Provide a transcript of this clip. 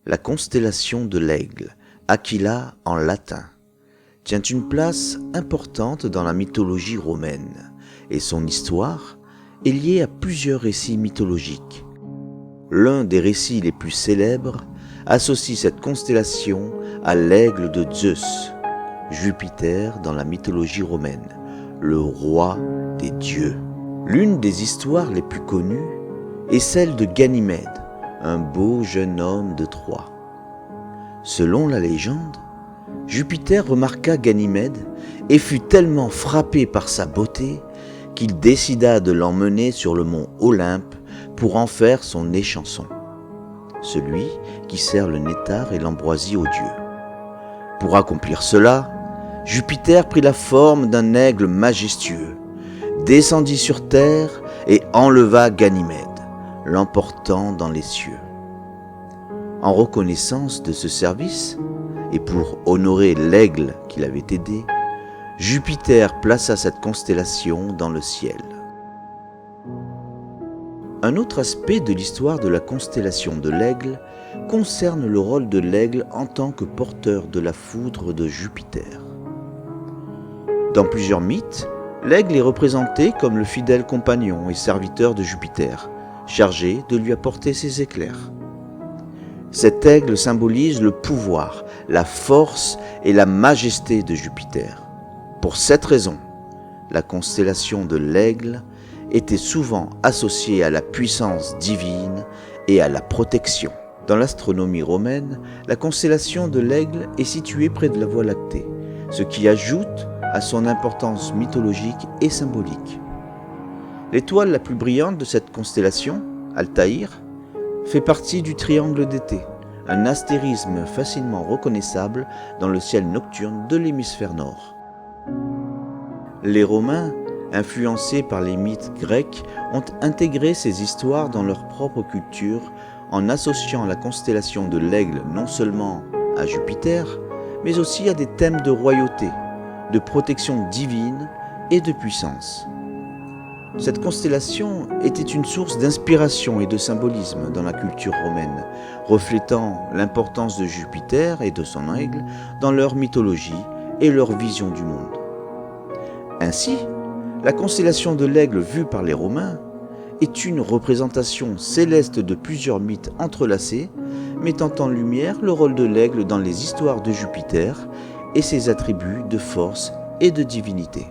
La constellation de l'Aigle, Aquila en latin, tient une place importante dans la mythologie romaine et son histoire est liée à plusieurs récits mythologiques. L'un des récits les plus célèbres associe cette constellation à l'aigle de Zeus, Jupiter dans la mythologie romaine, le roi des dieux. L'une des histoires les plus connues est celle de Ganymède, un beau jeune homme de Troie. Selon la légende, Jupiter remarqua Ganymède et fut tellement frappé par sa beauté qu'il décida de l'emmener sur le mont Olympe pour en faire son échanson, celui qui sert le nectar et l'ambroisie aux dieux. Pour accomplir cela, Jupiter prit la forme d'un aigle majestueux, descendit sur terre et enleva Ganymède, l'emportant dans les cieux. En reconnaissance de ce service, et pour honorer l'aigle qui l'avait aidé, Jupiter plaça cette constellation dans le ciel. Un autre aspect de l'histoire de la constellation de l'Aigle concerne le rôle de l'aigle en tant que porteur de la foudre de Jupiter. Dans plusieurs mythes, l'aigle est représenté comme le fidèle compagnon et serviteur de Jupiter, chargé de lui apporter ses éclairs. Cet aigle symbolise le pouvoir, la force et la majesté de Jupiter. Pour cette raison, la constellation de l'Aigle était souvent associée à la puissance divine et à la protection. Dans l'astronomie romaine, la constellation de l'Aigle est située près de la Voie lactée, ce qui ajoute à son importance mythologique et symbolique. L'étoile la plus brillante de cette constellation, Altaïr, fait partie du triangle d'été, un astérisme facilement reconnaissable dans le ciel nocturne de l'hémisphère nord. Les Romains, influencés par les mythes grecs, ont intégré ces histoires dans leur propre culture en associant la constellation de l'Aigle non seulement à Jupiter, mais aussi à des thèmes de royauté, de protection divine et de puissance. Cette constellation était une source d'inspiration et de symbolisme dans la culture romaine, reflétant l'importance de Jupiter et de son aigle dans leur mythologie et leur vision du monde. Ainsi, la constellation de l'Aigle vue par les Romains est une représentation céleste de plusieurs mythes entrelacés, mettant en lumière le rôle de l'Aigle dans les histoires de Jupiter et ses attributs de force et de divinité.